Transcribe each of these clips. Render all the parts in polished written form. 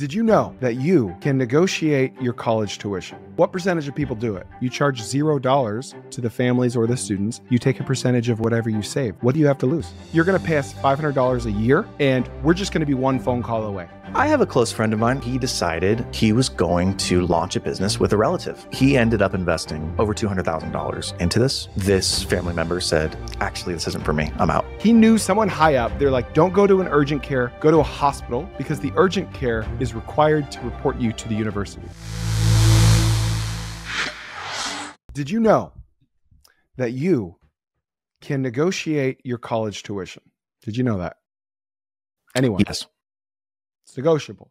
Did you know that you can negotiate your college tuition? What percentage of people do it? You charge $0 to the families or the students. You take a percentage of whatever you save. What do you have to lose? You're going to pay us $500 a year, and we're just going to be one phone call away. I have a close friend of mine. He decided he was going to launch a business with a relative. He ended up investing over $200,000 into this. This family member said, actually, this isn't for me. I'm out. He knew someone high up. They're like, don't go to an urgent care, go to a hospital, because the urgent care is required to report you to the university. Did you know that you can negotiate your college tuition? Did you know that? Anyone? Yes. It's negotiable.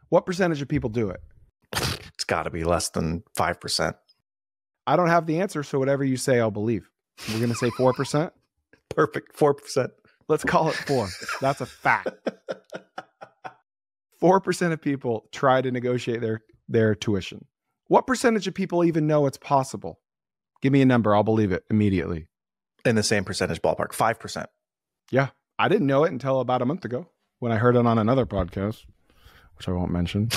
What percentage of people do it? It's got to be less than 5%. I don't have the answer, so whatever you say, I'll believe. We're going to say 4%? Perfect. 4%. Let's call it 4. That's a fact. 4% of people try to negotiate their tuition. What percentage of people even know it's possible? Give me a number. I'll believe it immediately. In the same percentage ballpark, 5%. Yeah. I didn't know it until about a month ago when I heard it on another podcast, which I won't mention.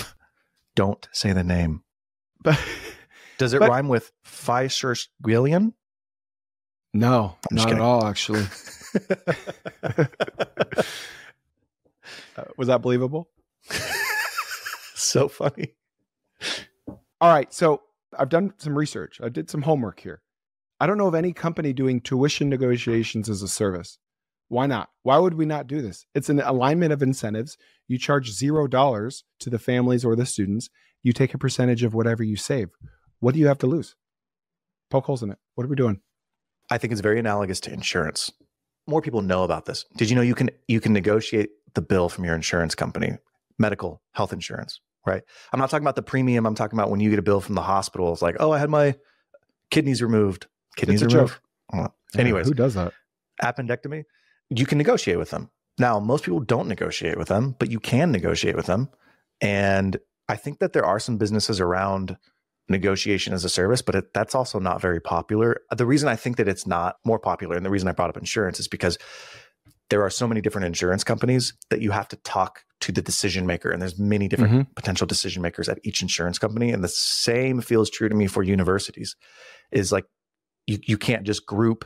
Don't say the name. But does it rhyme with Fishers-Gillian? No, not at all, actually. Was that believable? So funny. All right. So I've done some research. I did some homework here. I don't know of any company doing tuition negotiations as a service. Why not? Why would we not do this? It's an alignment of incentives. You charge $0 to the families or the students. You take a percentage of whatever you save. What do you have to lose? Poke holes in it. What are we doing? I think it's very analogous to insurance. More people know about this. Did you know you can negotiate the bill from your insurance company, medical health insurance, right? I'm not talking about the premium. I'm talking about when you get a bill from the hospital. It's like, oh, I had my kidneys removed. Kidneys removed. Well, anyways, who does that? Appendectomy. You can negotiate with them. Now, most people don't negotiate with them, but you can negotiate with them. And I think that there are some businesses around negotiation as a service, but that's also not very popular. The reason I think that it's not more popular, and the reason I brought up insurance, is because there are so many different insurance companies that you have to talk to the decision maker. And there's many different potential decision makers at each insurance company. And the same feels true to me for universities, is like, you can't just group,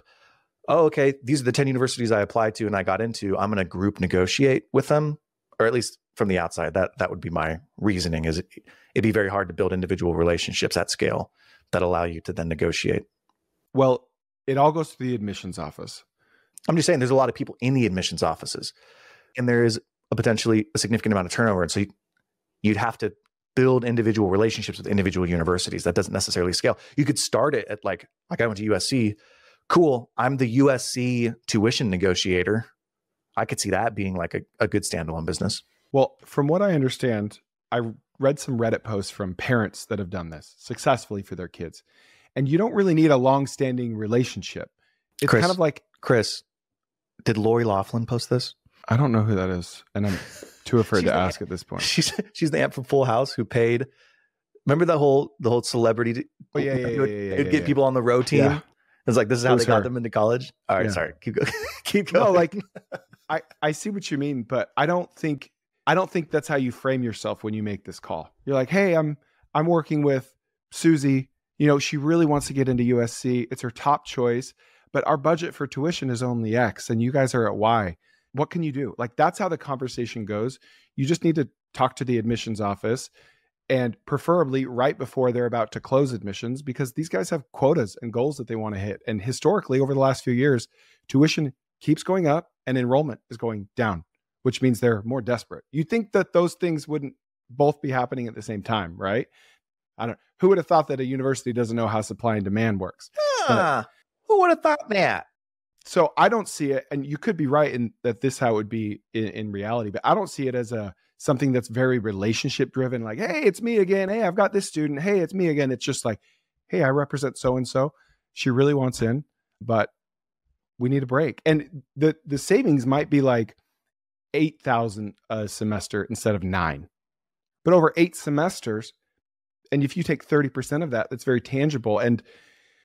oh, okay, these are the 10 universities I applied to and I got into. I'm going to group negotiate with them, or at least from the outside. That would be my reasoning. Is it'd be very hard to build individual relationships at scale that allow you to then negotiate. Well, it all goes to the admissions office. I'm just saying there's a lot of people in the admissions offices, and there is potentially a significant amount of turnover. And so you'd have to build individual relationships with individual universities. That doesn't necessarily scale. You could start it at like I went to USC. Cool. I'm the USC tuition negotiator. I could see that being like a good standalone business. Well, from what I understand, I read some Reddit posts from parents that have done this successfully for their kids. And you don't really need a long-standing relationship. It's kind of like... Chris, did Lori Loughlin post this? I don't know who that is. And I'm too afraid to ask at this point. She's the aunt from Full House who paid... Remember the whole celebrity... Oh, yeah. It'd get people on the row team. Yeah. It's like, this is how they got them into college. All right, sorry. Keep going. No, like, I see what you mean, but I don't think that's how you frame yourself when you make this call. You're like, hey, I'm working with Susie. You know, she really wants to get into USC. It's her top choice, but our budget for tuition is only X and you guys are at Y. What can you do? Like, that's how the conversation goes. You just need to talk to the admissions office, and preferably right before they're about to close admissions, because these guys have quotas and goals that they want to hit. And historically, over the last few years, tuition keeps going up and enrollment is going down, which means they're more desperate. You'd think that those things wouldn't both be happening at the same time, right? Who would have thought that a university doesn't know how supply and demand works? Who would have thought that? So I don't see it, and you could be right in that this how it would be in reality, but I don't see it as something that's very relationship driven. Like, hey, it's me again. Hey, I've got this student. Hey, it's me again. It's just like, hey, I represent so-and-so. She really wants in, but we need a break. And the savings might be like $8,000 a semester instead of $9,000, but over 8 semesters. And if you take 30% of that, that's very tangible. And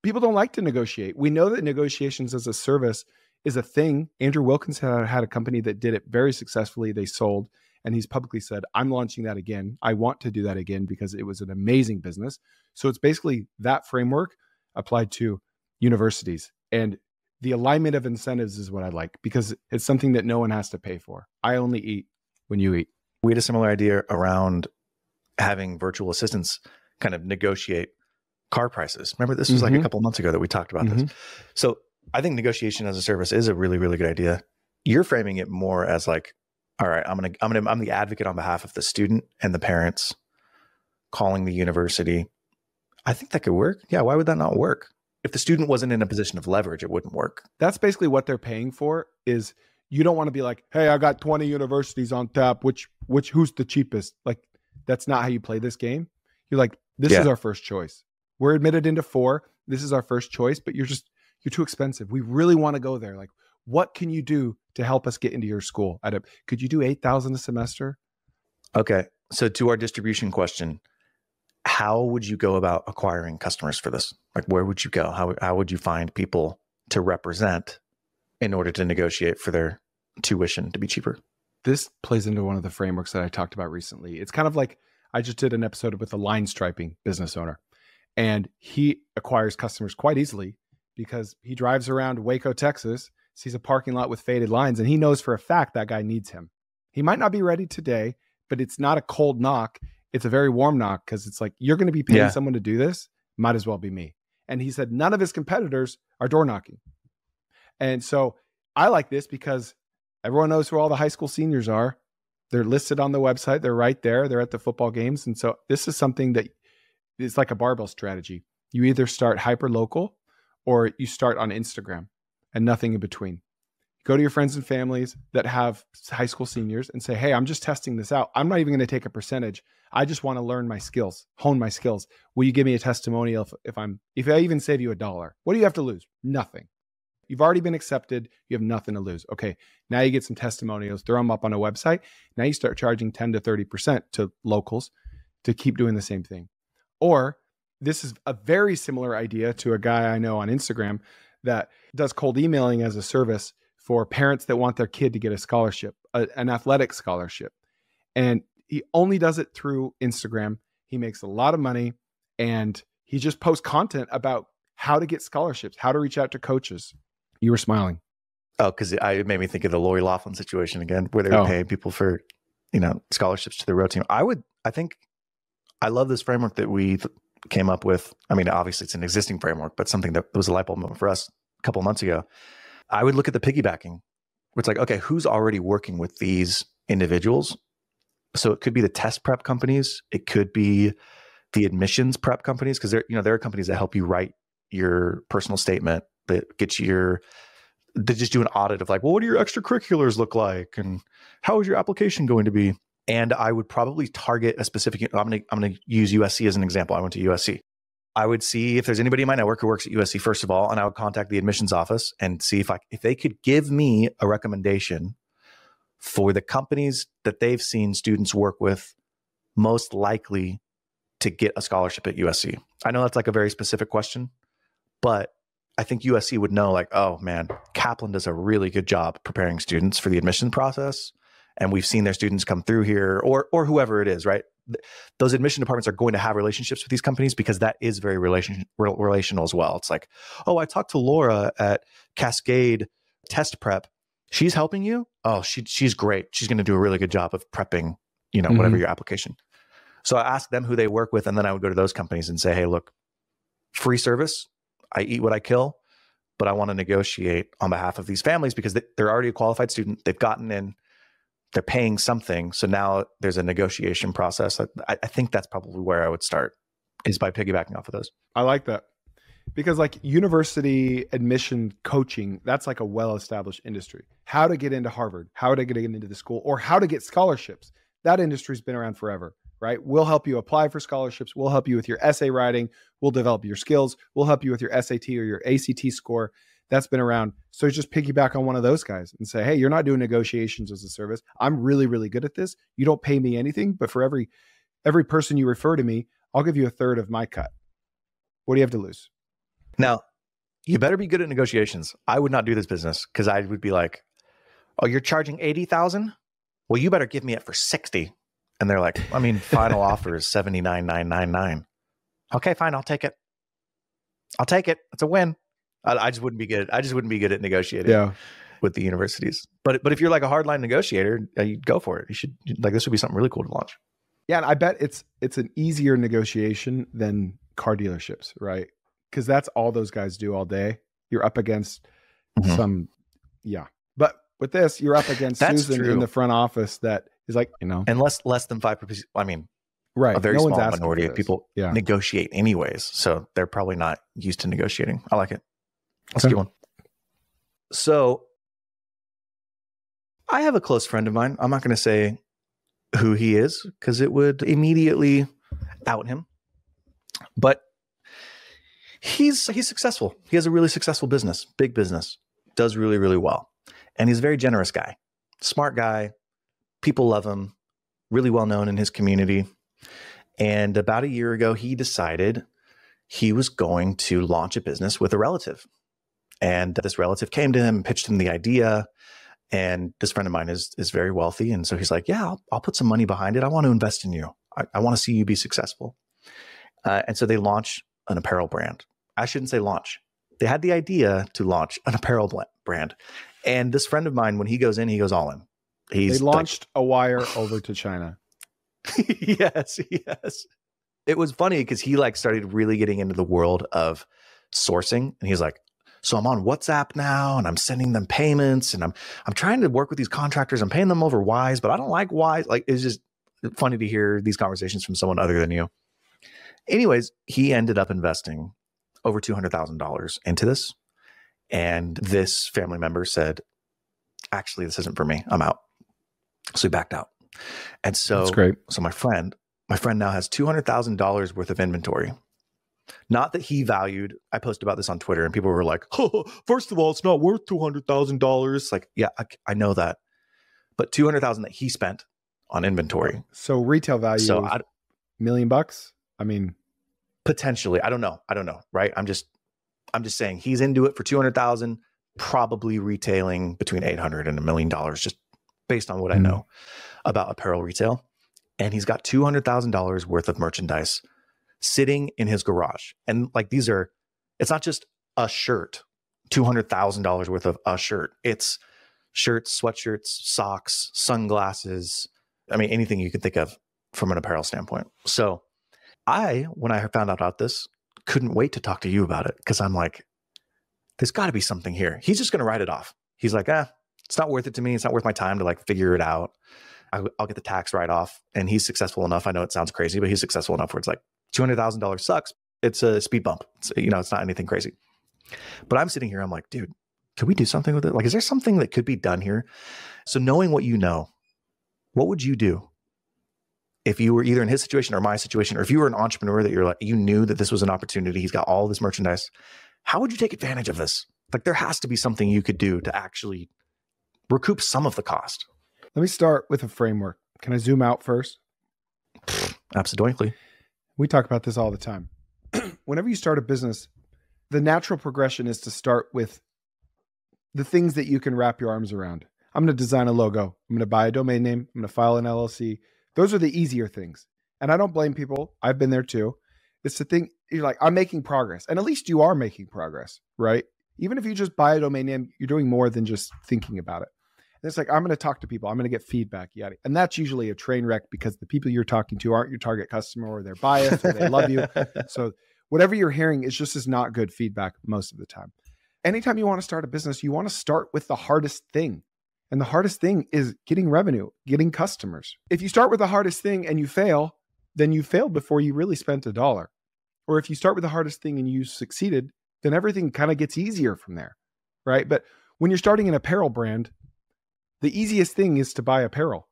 people don't like to negotiate. We know that negotiations as a service is a thing. Andrew Wilkins had a company that did it very successfully. They sold. And he's publicly said, I'm launching that again. I want to do that again because it was an amazing business. So it's basically that framework applied to universities. And the alignment of incentives is what I like because it's something that no one has to pay for. I only eat when you eat. We had a similar idea around having virtual assistants kind of negotiate car prices. Remember, this was like a couple of months ago that we talked about this. So I think negotiation as a service is a really, really good idea. You're framing it more as like, all right, I'm the advocate on behalf of the student and the parents calling the university. I think that could work. Yeah. Why would that not work? If the student wasn't in a position of leverage, it wouldn't work. That's basically what they're paying for is you don't want to be like, hey, I got 20 universities on tap. Who's the cheapest? Like, that's not how you play this game. You're like, this is our first choice. We're admitted into 4. This is our first choice, but you're too expensive. We really want to go there. Like, what can you do to help us get into your school? Could you do $8,000 a semester? Okay. So to our distribution question, how would you go about acquiring customers for this? Like, where would you go? How would you find people to represent in order to negotiate for their tuition to be cheaper? This plays into one of the frameworks that I talked about recently. It's kind of like I just did an episode with a line striping business owner, and he acquires customers quite easily because he drives around Waco, Texas, sees a parking lot with faded lines, and he knows for a fact that guy needs him. He might not be ready today, but it's not a cold knock. It's a very warm knock because it's like, you're going to be paying someone to do this. Might as well be me. And he said, none of his competitors are door knocking. And so I like this because everyone knows who all the high school seniors are. They're listed on the website. They're right there. They're at the football games. And so this is something that is like a barbell strategy. You either start hyper local or you start on Instagram and nothing in between. Go to your friends and families that have high school seniors and say, hey, I'm just testing this out. I'm not even going to take a percentage. I just want to learn my skills, hone my skills. Will you give me a testimonial if I even save you $1? What do you have to lose? Nothing. You've already been accepted. You have nothing to lose. Okay. Now you get some testimonials, throw them up on a website. Now you start charging 10 to 30% to locals to keep doing the same thing. Or this is a very similar idea to a guy I know on Instagram that does cold emailing as a service for parents that want their kid to get a scholarship, an athletic scholarship. And he only does it through Instagram. He makes a lot of money and he just posts content about how to get scholarships, how to reach out to coaches. You were smiling. Oh, because it made me think of the Lori Loughlin situation again, where they were paying people for, scholarships to the road team. I love this framework that we came up with. I mean, obviously it's an existing framework, but something that was a light bulb moment for us a couple of months ago. I would look at the piggybacking, where it's like, okay, who's already working with these individuals? So it could be the test prep companies. It could be the admissions prep companies, because there are companies that help you write your personal statement, that get you they just do an audit of like, well, what do your extracurriculars look like? And how is your application going to be? And I would probably target a specific, I'm going to use USC as an example. I went to USC. I would see if there's anybody in my network who works at USC, first of all, and I would contact the admissions office and see if they could give me a recommendation for the companies that they've seen students work with most likely to get a scholarship at USC. I know that's like a very specific question, but I think USC would know, like, oh man, Kaplan does a really good job preparing students for the admission process. And we've seen their students come through here, or whoever it is, right? Those admission departments are going to have relationships with these companies because that is very relational as well. It's like, oh, I talked to Laura at Cascade Test Prep. She's helping you. Oh, she's great. She's going to do a really good job of prepping, whatever your application. So I asked them who they work with, and then I would go to those companies and say, hey, look, free service. I eat what I kill, but I want to negotiate on behalf of these families because they're already a qualified student. They've gotten in. They're paying something. So now there's a negotiation process. I think that's probably where I would start, is by piggybacking off of those. I like that. Because like university admission coaching, that's like a well-established industry. How to get into Harvard, how to get into the school, or how to get scholarships. That industry's been around forever, right? We'll help you apply for scholarships. We'll help you with your essay writing. We'll develop your skills. We'll help you with your SAT or your ACT score. That's been around. So just piggyback on one of those guys and say, hey, you're not doing negotiations as a service. I'm really, really good at this. You don't pay me anything, but for every person you refer to me, I'll give you a third of my cut. What do you have to lose? Now, you better be good at negotiations. I would not do this business because I would be like, oh, you're charging $80,000? well, you better give me it for 60. And they're like, I mean, final offer is 79,999. Okay, fine. I'll take it. I'll take it. It's a win. I just wouldn't be good. I just wouldn't be good at negotiating with the universities. But if you're like a hardline negotiator, you go for it. You should, like, this would be something really cool to launch. Yeah. And I bet it's an easier negotiation than car dealerships, right? Because that's all those guys do all day. You're up against some, But with this, you're up against Susan in the front office that is like, and less than 5%. I mean, right. A very small minority of people negotiate anyways. So they're probably not used to negotiating. I like it. Let's get one. So I have a close friend of mine. I'm not going to say who he is because it would immediately out him. But he's successful. He has a really successful business, big business, does really, really well. And he's a very generous guy, smart guy. People love him, really well known in his community. And about a year ago, he decided he was going to launch a business with a relative. And this relative came to him and pitched him the idea. And this friend of mine is very wealthy. And so he's like, yeah, I'll put some money behind it. I want to invest in you. I want to see you be successful. And so they launch an apparel brand. I shouldn't say launch. They had the idea to launch an apparel brand. And this friend of mine, when he goes in, he goes all in. They launched a wire over to China. Yes. It was funny because he started really getting into the world of sourcing. And he's like, so I'm on WhatsApp now and I'm sending them payments and I'm trying to work with these contractors. I'm paying them over Wise, but I don't like Wise. Like, it's just funny to hear these conversations from someone other than you. Anyways, he ended up investing over $200,000 into this. And this family member said, actually, this isn't for me. I'm out. So he backed out. And so, that's great. So my friend now has $200,000 worth of inventory. Not that he valued. I posted about this on Twitter and people were like, oh, first of all, it's not worth $200,000. Like, yeah, I know that. But $200,000 that he spent on inventory. So retail value is $1 million. I mean, potentially. I don't know. Right. I'm just saying he's into it for $200,000, probably retailing between $800 and $1 million, just based on what I know about apparel retail. And he's got $200,000 worth of merchandise sitting in his garage. And like, it's not just a shirt, $200,000 worth of a shirt. It's shirts, sweatshirts, socks, sunglasses. I mean, anything you could think of from an apparel standpoint. So when I found out about this, couldn't wait to talk to you about it because I'm like, there's got to be something here. He's just going to write it off. He's like, it's not worth it to me. It's not worth my time to figure it out. I'll get the tax write-off. And he's successful enough. I know it sounds crazy, but he's successful enough where it's like $200,000 sucks. It's a speed bump. It's not anything crazy. But I'm sitting here, I'm like, dude, can we do something with it? Like, is there something that could be done here? So knowing what you know, what would you do if you were either in his situation or my situation, or if you were an entrepreneur that you knew that this was an opportunity, he's got all this merchandise, how would you take advantage of this? Like, there has to be something you could do to actually recoup some of the cost. Let me start with a framework. Can I zoom out first? Absolutely. We talk about this all the time. Whenever you start a business, the natural progression is to start with the things that you can wrap your arms around. I'm going to design a logo. I'm going to buy a domain name. I'm going to file an LLC. Those are the easier things. And I don't blame people. I've been there too. It's the thing, you're like, I'm making progress. And at least you are making progress, right? Even if you just buy a domain name, you're doing more than just thinking about it. And it's like, I'm going to talk to people. I'm going to get feedback. Yada. And that's usually a train wreck because the people you're talking to aren't your target customer, or they're biased, or they love you. So whatever you're hearing is just as not good feedback most of the time. Anytime you want to start a business, you want to start with the hardest thing. And the hardest thing is getting revenue, getting customers. If you start with the hardest thing and you fail, then you failed before you really spent $1. Or if you start with the hardest thing and you succeeded, then everything kind of gets easier from there, right? But when you're starting an apparel brand, the easiest thing is to buy apparel.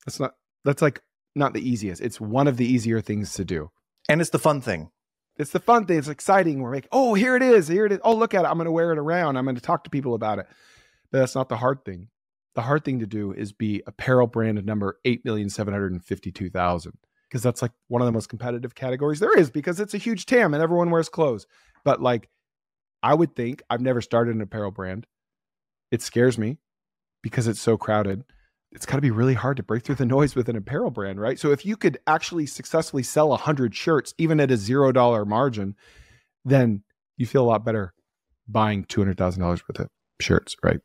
That's not the easiest. It's one of the easier things to do. And it's the fun thing. It's the fun thing. It's exciting. We're like, oh, here it is. Here it is. Oh, look at it. I'm going to wear it around. I'm going to talk to people about it. But that's not the hard thing. The hard thing to do is be apparel brand number 8,752,000, because that's like one of the most competitive categories there is, because it's a huge TAM and everyone wears clothes. But like, I would think, I've never started an apparel brand. It scares me because it's so crowded. it's got to be really hard to break through the noise with an apparel brand, right? So if you could actually successfully sell 100 shirts, even at a $0 margin, then you feel a lot better buying $200,000 worth of shirts, right?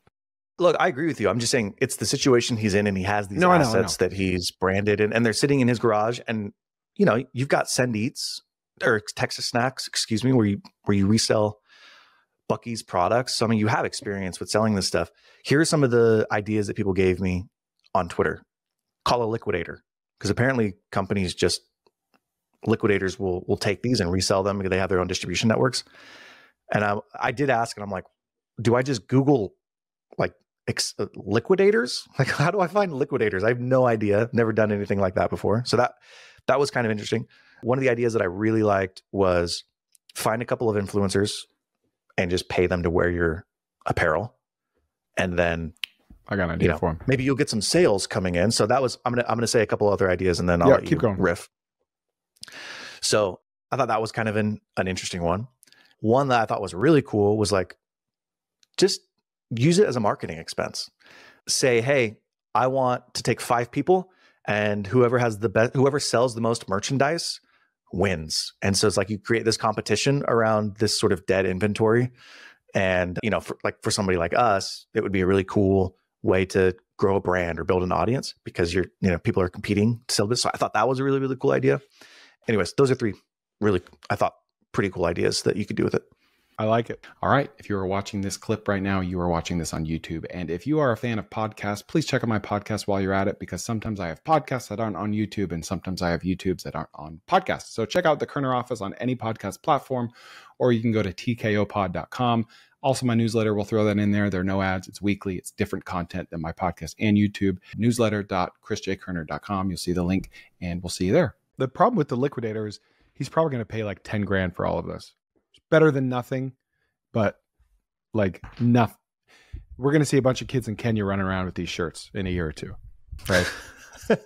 Look, I agree with you. I'm just saying it's the situation he's in, and he has these assets that he's branded, and they're sitting in his garage. And you've got Send Eats or Texas Snacks, excuse me, where you resell Buc-ee's products. So I mean, you have experience with selling this stuff. Here are some of the ideas that people gave me on Twitter. Call a liquidator, because apparently companies liquidators will take these and resell them because they have their own distribution networks. And I did ask, and I'm like, do I just Google like liquidators? Like, how do I find liquidators? I have no idea. Never done anything like that before. So that was kind of interesting. One of the ideas that I really liked was find a couple of influencers and just pay them to wear your apparel. And then I got an idea for him. Maybe you'll get some sales coming in. So that was, I'm gonna say a couple other ideas, and then I'll let keep going. Riff. So I thought that was kind of an interesting one. One that I thought was really cool was like, just use it as a marketing expense. Say, hey, I want to take 5 people, and whoever sells the most merchandise wins. And so it's like you create this competition around this sort of dead inventory. And, for somebody like us, it would be a really cool way to grow a brand or build an audience, because people are competing to sell this. So I thought that was a really, really cool idea. Anyways, those are 3 really, I thought, pretty cool ideas that you could do with it. I like it. All right. If you are watching this clip right now, you are watching this on YouTube. And if you are a fan of podcasts, please check out my podcast while you're at it, because sometimes I have podcasts that aren't on YouTube, and sometimes I have YouTubes that aren't on podcasts. So check out the Kerner Office on any podcast platform, or you can go to tkopod.com. Also, my newsletter, we'll throw that in there. There are no ads. It's weekly. It's different content than my podcast and YouTube. Newsletter.chrisjkerner.com. You'll see the link, and we'll see you there. The problem with the liquidator is he's probably going to pay like 10 grand for all of this. It's better than nothing, but like nothing. We're going to see a bunch of kids in Kenya running around with these shirts in a year or two, right?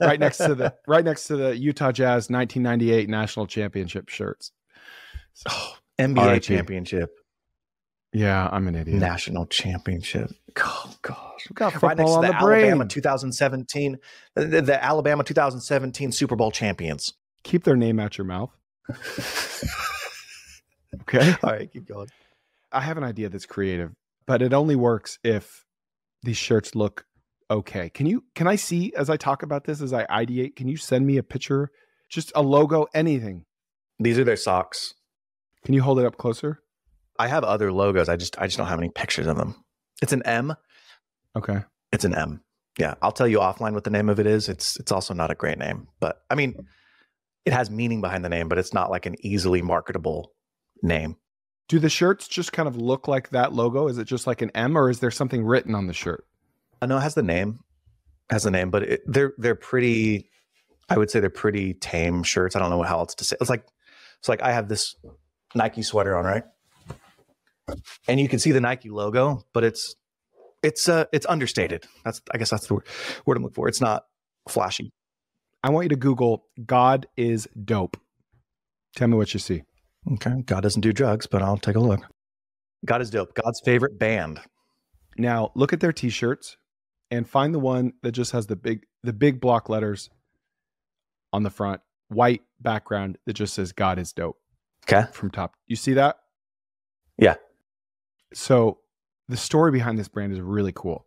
right next to the Utah Jazz 1998 national championship shirts. So, NBA championship. Yeah, I'm an idiot. National championship. Oh gosh, we got football right next to on the the brain. Alabama 2017, the Alabama 2017 Super Bowl champions. Keep their name out your mouth. Okay. All right, keep going. I have an idea that's creative, but it only works if these shirts look okay. Can I see as I talk about this, as I ideate, can you send me a picture, just a logo, anything? These are their socks. Can you hold it up closer? I have other logos. I just don't have any pictures of them. It's an M. Okay. It's an M. Yeah. I'll tell you offline what the name of it is. It's also not a great name, but I mean, it has meaning behind the name, but it's not like an easily marketable name. Do the shirts just kind of look like that logo? Is it just like an M, or is there something written on the shirt? No, it has the name. But they're pretty, I would say they're pretty tame shirts. I don't know how else to say. It's like I have this Nike sweater on, right? And you can see the Nike logo, but it's understated. I guess that's the word I'm looking for. It's not flashy. I want you to Google "God is dope." Tell me what you see. Okay. God doesn't do drugs, but I'll take a look. God is dope. God's favorite band. Now look at their t-shirts and find the one that just has the big block letters on the front, white background that just says "God is dope." Okay. From top. You see that? Yeah. So the story behind this brand is really cool.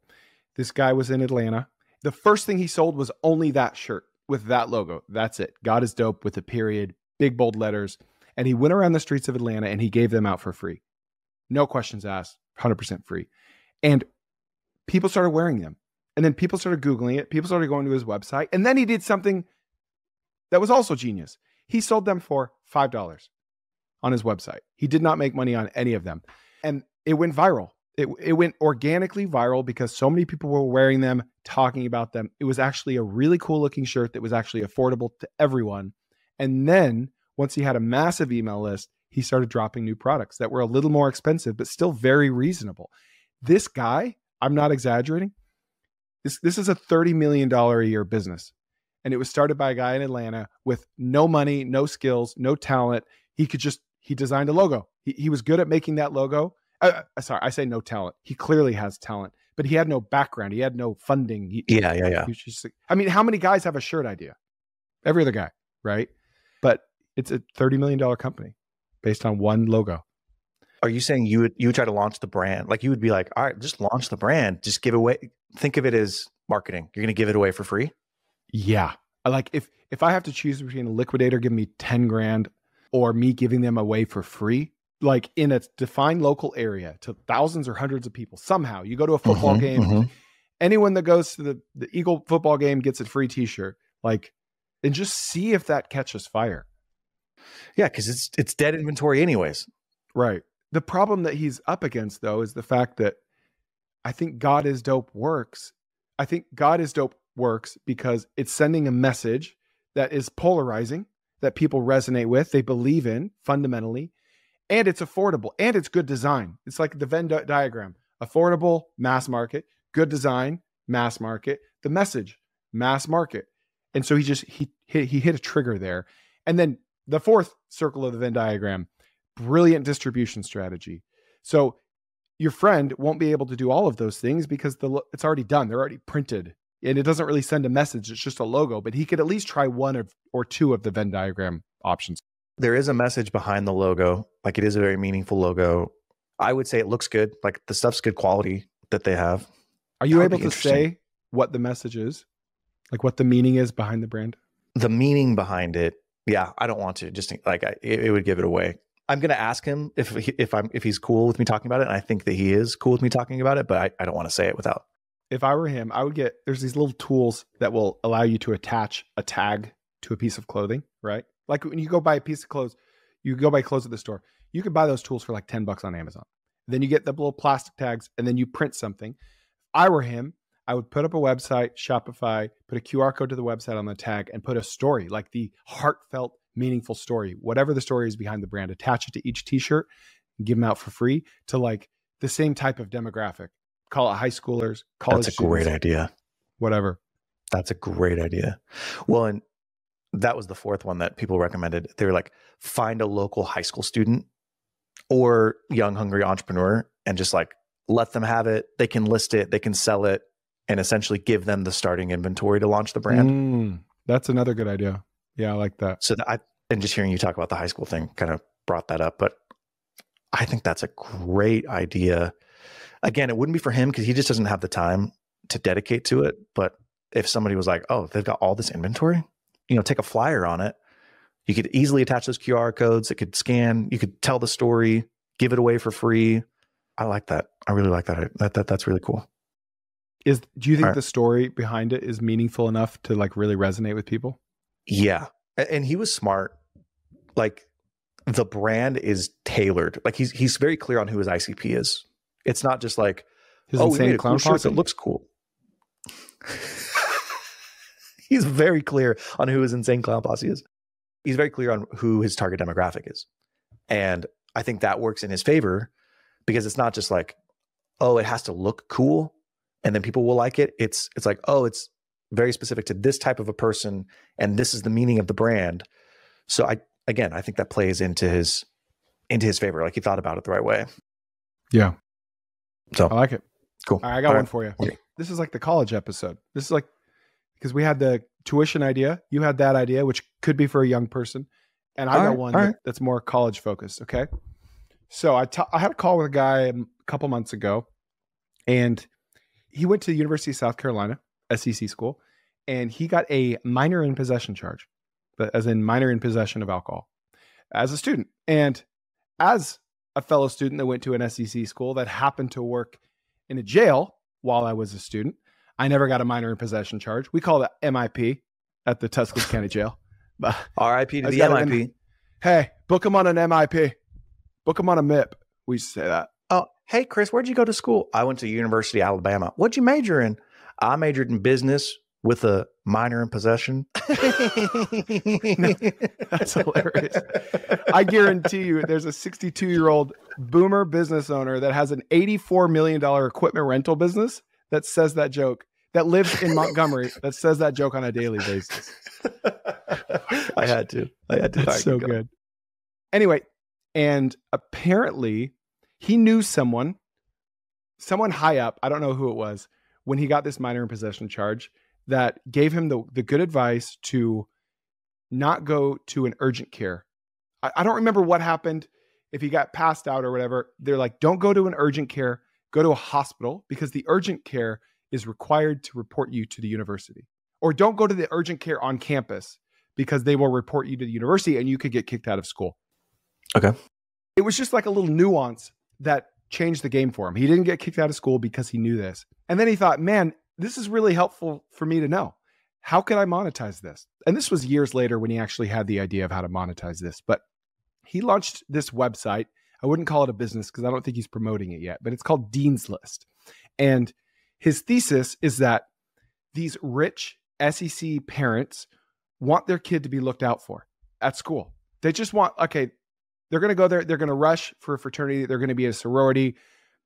This guy was in Atlanta. The first thing he sold was only that shirt with that logo. That's it. God is dope with a period, big bold letters. And he went around the streets of Atlanta and he gave them out for free. No questions asked, 100% free. And people started wearing them. And then people started Googling it. People started going to his website. And then he did something that was also genius. He sold them for $5 on his website. He did not make money on any of them. And it went viral. It went organically viral because so many people were wearing them, talking about them. It was actually a really cool looking shirt that was actually affordable to everyone. And then once he had a massive email list, he started dropping new products that were a little more expensive, but still very reasonable. This guy, I'm not exaggerating. This is a $30 million a year business. And it was started by a guy in Atlanta with no money, no skills, no talent. He designed a logo. He was good at making that logo. Sorry, I say no talent. He clearly has talent, but he had no background. He had no funding. Yeah. He was just, I mean, how many guys have a shirt idea? Every other guy, right? But it's a $30 million company based on one logo. Are you saying you would try to launch the brand? Like you would be like, all right, just launch the brand. Just give away. Think of it as marketing. You're going to give it away for free. Yeah. Like if I have to choose between a liquidator giving me 10 grand or me giving them away for free, like in a defined local area to thousands or hundreds of people, somehow you go to a football game, anyone that goes to the Eagle football game gets a free t-shirt, like, and just see if that catches fire. Yeah. Cause it's dead inventory anyways. Right. The problem that he's up against, though, is the fact that I think God is Dope works. I think God is Dope works because it's sending a message that is polarizing, that people resonate with, they believe in fundamentally, and it's affordable, and it's good design. It's like the Venn diagram: affordable, mass market; good design, mass market; the message, mass market. And so he hit a trigger there. And then the fourth circle of the Venn diagram: brilliant distribution strategy. So your friend won't be able to do all of those things because it's already done. They're already printed, and it doesn't really send a message. It's just a logo, but he could at least try one or two of the Venn diagram options. There is a message behind the logo. Like it is a very meaningful logo. I would say it looks good. Like the stuff's good quality that they have. Are you able to say what the message is? Like what the meaning is behind the brand? The meaning behind it. Yeah, I don't want to. Just like it would give it away. I'm going to ask him if he's cool with me talking about it. And I think that he is cool with me talking about it, but I don't want to say it without. If I were him, I would there's these little tools that will allow you to attach a tag to a piece of clothing, right? Like when you go buy a piece of clothes, you go buy clothes at the store, you can buy those tools for like $10 on Amazon. Then you get the little plastic tags and then you print something. If I were him, I would put up a website, Shopify, put a QR code to the website on the tag and put a story, like the heartfelt, meaningful story, whatever the story is behind the brand, attach it to each t-shirt and give them out for free to like the same type of demographic. Call it high schoolers, college students. That's a great idea. Whatever. That's a great idea. Well, and that was the fourth one that people recommended. They were like, find a local high school student or young, hungry entrepreneur and just like let them have it. They can list it, they can sell it, and essentially give them the starting inventory to launch the brand. That's another good idea. Yeah, I like that. So and just hearing you talk about the high school thing kind of brought that up, but I think that's a great idea. Again, it wouldn't be for him because he just doesn't have the time to dedicate to it. But if somebody was like, oh, they've got all this inventory, take a flyer on it. You could easily attach those QR codes. It could scan. You could tell the story, give it away for free. I like that. I really like that. That's really cool. Do you think the story behind it is meaningful enough to like really resonate with people? Yeah. And he was smart. Like the brand is tailored. Like he's very clear on who his ICP is. It's not just like, his insane clown shirt that looks cool. He's very clear on who his insane clown posse is. He's very clear on who his target demographic is. And I think that works in his favor because it's not just like, oh, it has to look cool and then people will like it. It's like, oh, it's very specific to this type of a person and this is the meaning of the brand. So I think that plays into his favor. Like he thought about it the right way. Yeah. So I like it. Cool. All right, I got one for you. Okay. This is like the college episode. This is like, because we had the tuition idea. You had that idea, which could be for a young person. And I got one that's more college focused. Okay. So I had a call with a guy a couple months ago, and he went to the University of South Carolina, SEC school, and he got a minor in possession charge, but as in minor in possession of alcohol as a student. And as a fellow student that went to an SEC school that happened to work in a jail while I was a student, I never got a minor in possession charge. We call it MIP at the Tuscaloosa County Jail. But RIP to the MIP. Hey, book him on an MIP. Book him on a MIP. We used to say that. Oh, hey, Chris, where'd you go to school? I went to University of Alabama. What'd you major in? I majored in business with a minor in possession. No, that's hilarious. I guarantee you there's a 62-year-old boomer business owner that has an $84 million equipment rental business that says that joke, that lives in Montgomery, that says that joke on a daily basis. I had to. That's so good. Anyway, and apparently he knew someone someone high up, I don't know who it was, when he got this minor in possession charge, that gave him the good advice to not go to an urgent care. I don't remember what happened, if he got passed out or whatever. They're like, don't go to an urgent care, go to a hospital, because the urgent care is required to report you to the university. Or don't go to the urgent care on campus, because they will report you to the university and you could get kicked out of school. Okay. It was just like a little nuance that changed the game for him. He didn't get kicked out of school because he knew this. And then he thought, man, this is really helpful for me to know. How can I monetize this? And this was years later when he actually had the idea of how to monetize this. But he launched this website. I wouldn't call it a business because I don't think he's promoting it yet, but it's called Dean's List. And his thesis is that these rich SEC parents want their kid to be looked out for at school. They just want, okay, they're going to go there. They're going to rush for a fraternity. They're going to be a sorority.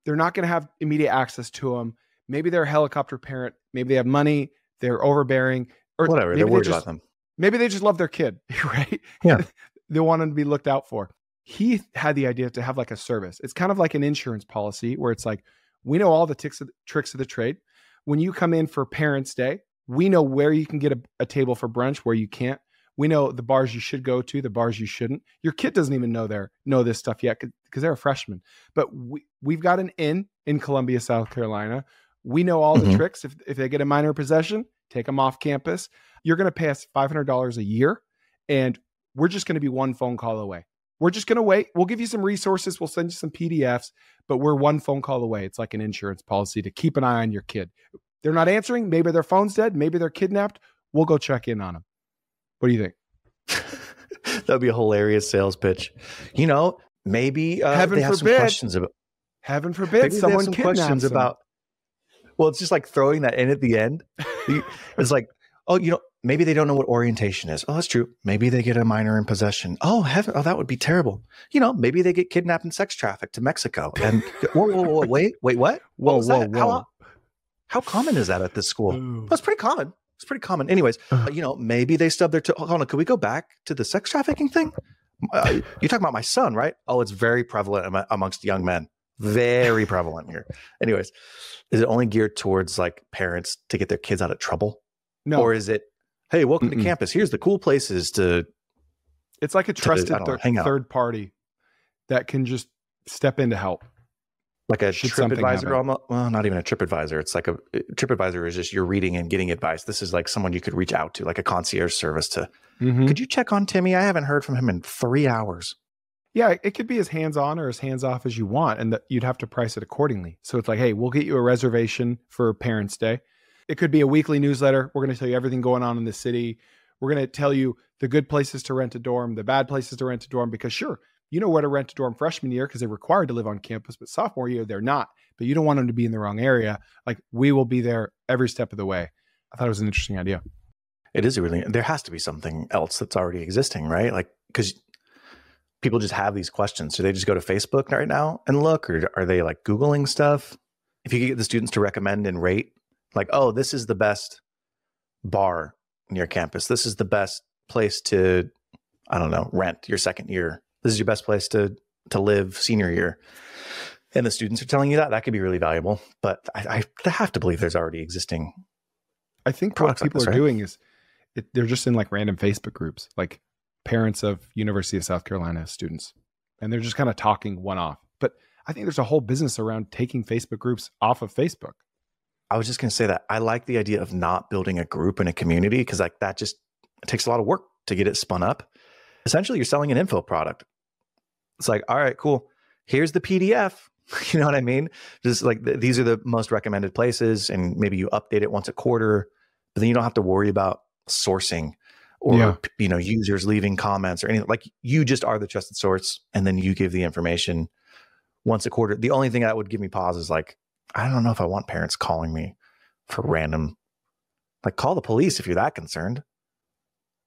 They're not going to have immediate access to them. Maybe they're a helicopter parent. Maybe they have money. They're overbearing, or whatever. They're worried about them. Maybe they just love their kid, right? Yeah. They want them to be looked out for. He had the idea to have like a service. It's kind of like an insurance policy where it's like, we know all the tricks of the trade. When you come in for Parents' Day, we know where you can get a table for brunch, where you can't. We know the bars you should go to, the bars you shouldn't. Your kid doesn't even know this stuff yet because they're a freshman. But we've got an inn in Columbia, South Carolina. We know all the tricks. If they get a minor possession, take them off campus. You're going to pay us $500 a year, and we're just going to be one phone call away. We're just going to wait. We'll give you some resources. We'll send you some PDFs, but we're one phone call away. It's like an insurance policy to keep an eye on your kid. They're not answering. Maybe their phone's dead. Maybe they're kidnapped. We'll go check in on them. What do you think? That would be a hilarious sales pitch. You know, maybe Heaven they have forbid. some questions about. Heaven forbid Maybe someone some kidnaps questions them. about. Well, it's just like throwing that in at the end. It's like, oh, you know, maybe they don't know what orientation is. Oh, that's true. Maybe they get a minor in possession. Oh, heaven! Oh, that would be terrible. You know, maybe they get kidnapped and sex trafficked to Mexico. And whoa, wait, what? Whoa. How common is that at this school? Ooh. That's pretty common. It's pretty common. Anyways, you know, maybe they stub their toe. Hold on, could we go back to the sex trafficking thing? You're talking about my son, right? Oh, it's very prevalent amongst young men. Very prevalent here. Anyways, is it only geared towards like parents to get their kids out of trouble? No. Or is it, hey, welcome to campus. Here's the cool places to. It's like a trusted third party that can just step in to help. Like a TripAdvisor, well, not even a TripAdvisor. It's like a TripAdvisor is just you're reading and getting advice. This is like someone you could reach out to, like a concierge service to. Could you check on Timmy? I haven't heard from him in 3 hours. Yeah, it could be as hands-on or as hands-off as you want, and you'd have to price it accordingly. So it's like, hey, we'll get you a reservation for Parents' Day. It could be a weekly newsletter. We're going to tell you everything going on in the city. We're going to tell you the good places to rent a dorm, the bad places to rent a dorm, because sure, you know where to rent a dorm freshman year because they're required to live on campus, but sophomore year, they're not. But you don't want them to be in the wrong area. Like, we will be there every step of the way. I thought it was an interesting idea. It is there has to be something else that's already existing, right? Like, because people just have these questions. Do they just go to Facebook right now and look, or are they like Googling stuff? If you could get the students to recommend and rate, like, oh, this is the best bar near campus. This is the best place to, I don't know, rent your second year. This is your best place to live senior year. And the students are telling you that could be really valuable. But I have to believe there's already existing. I think what people are doing is they're just in like random Facebook groups, like parents of University of South Carolina students. And they're just kind of talking one off. But I think there's a whole business around taking Facebook groups off of Facebook. I was just going to say that I like the idea of not building a group in a community because like that just takes a lot of work to get it spun up. Essentially, you're selling an info product. It's like, all right, cool. Here's the PDF. You know what I mean? Just like these are the most recommended places, and maybe you update it once a quarter, but then you don't have to worry about sourcing or users leaving comments or anything. Like, you just are the trusted source, and then you give the information once a quarter. The only thing that would give me pause is like, I don't know if I want parents calling me for random, like, call the police if you're that concerned.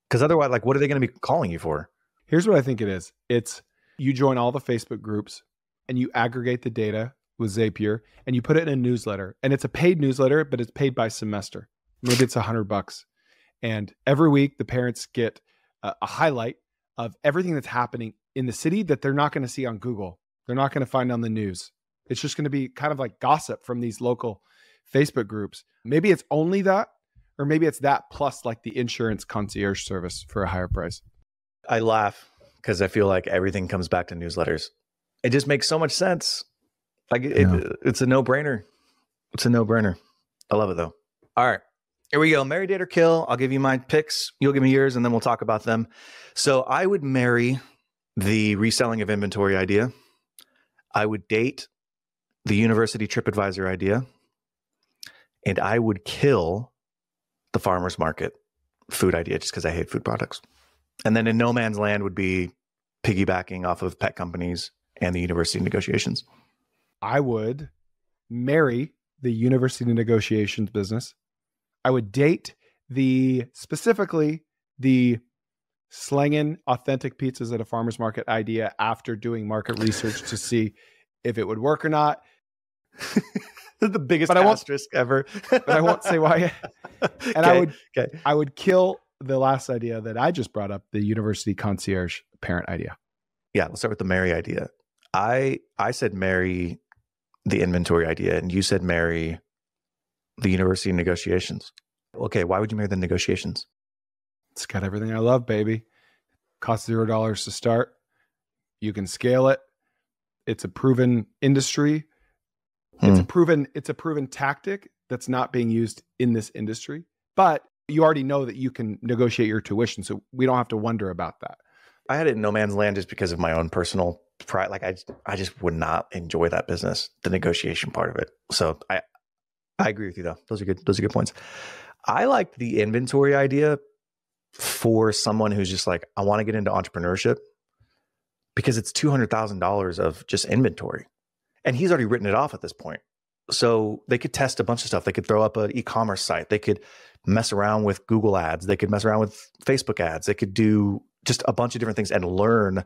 Because otherwise, like, what are they going to be calling you for? Here's what I think it is. It's you join all the Facebook groups and you aggregate the data with Zapier and you put it in a newsletter. And it's a paid newsletter, but it's paid by semester. Maybe it's $100. And every week the parents get a highlight of everything that's happening in the city that they're not going to see on Google. They're not going to find on the news. It's just going to be kind of like gossip from these local Facebook groups. Maybe it's only that, or maybe it's that plus like the insurance concierge service for a higher price. I laugh because I feel like everything comes back to newsletters. It just makes so much sense. Like it's a no-brainer. It's a no-brainer. I love it though. All right. Here we go. Marry, date, or kill. I'll give you my picks. You'll give me yours, and then we'll talk about them. So I would marry the reselling of inventory idea. I would date the university TripAdvisor idea. And I would kill the farmer's market food idea just because I hate food products. And then in no man's land would be piggybacking off of pet companies and the university negotiations. I would marry the university negotiations business. I would date specifically the slanging authentic pizzas at a farmer's market idea after doing market research to see if it would work or not. The biggest asterisk ever. But I won't say why. And I would kill the last idea that I just brought up, the university concierge parent idea. Yeah, let's start with the marry idea. I said marry the inventory idea, and you said marry the university negotiations. Okay, why would you marry the negotiations? It's got everything I love, baby. Costs $0 to start. You can scale it. It's a proven industry. It's a proven tactic that's not being used in this industry. But you already know that you can negotiate your tuition, so we don't have to wonder about that. I had it in no man's land just because of my own personal pride. Like I just would not enjoy that business, the negotiation part of it. So I agree with you though. Those are good points. I like the inventory idea for someone who's just like, I want to get into entrepreneurship because it's $200,000 of just inventory. And he's already written it off at this point. So they could test a bunch of stuff. They could throw up an e-commerce site. They could mess around with Google ads. They could mess around with Facebook ads. They could do just a bunch of different things and learn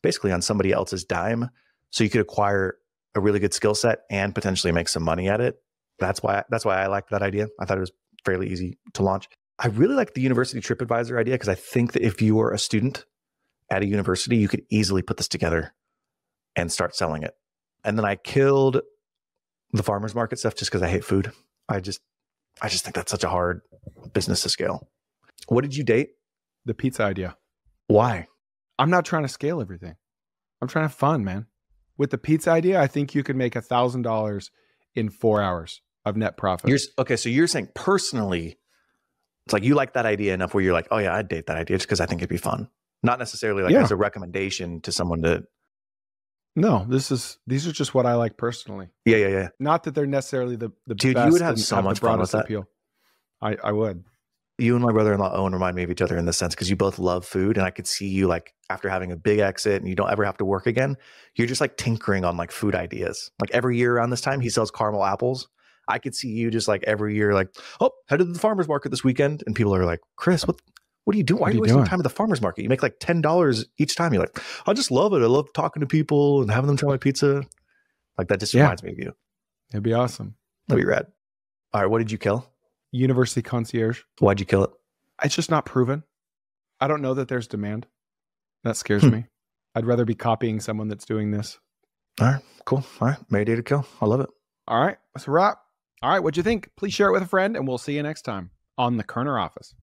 basically on somebody else's dime. So you could acquire a really good skill set and potentially make some money at it. That's why I liked that idea. I thought it was fairly easy to launch. I really like the university TripAdvisor idea because I think that if you were a student at a university, you could easily put this together and start selling it. And then I killed the farmer's market stuff just because I hate food. I just think that's such a hard business to scale. What did you date? The pizza idea. Why? I'm not trying to scale everything. I'm trying to have fun, man. With the pizza idea, I think you could make $1,000 in 4 hours of net profit. So you're saying personally, it's like you like that idea enough where you're like, oh yeah, I'd date that idea just because I think it'd be fun. Not necessarily like as a recommendation to someone to. No, these are just what I like personally. Yeah. Not that they're necessarily the Dude, best. You would have so much fun with that. Appeal. I would. You and my brother-in-law Owen remind me of each other in this sense because you both love food, and I could see you like after having a big exit and you don't ever have to work again, you're just like tinkering on like food ideas. Like every year around this time, he sells caramel apples. I could see you just like every year, like, oh, headed to the farmer's market this weekend, and people are like, Chris, what are you doing? Why are you wasting time at the farmer's market? You make like $10 each time. You're like, I just love it. I love talking to people and having them try my pizza. Like that just reminds me of you. It'd be awesome. That'd be rad. All right, what did you kill? University concierge. Why'd you kill it? It's just not proven. I don't know that there's demand. That scares me. I'd rather be copying someone that's doing this. All right, cool. All right, marry, date, or kill. I love it. All right, that's a wrap. All right, what'd you think? Please share it with a friend, and we'll see you next time on the Kerner Office.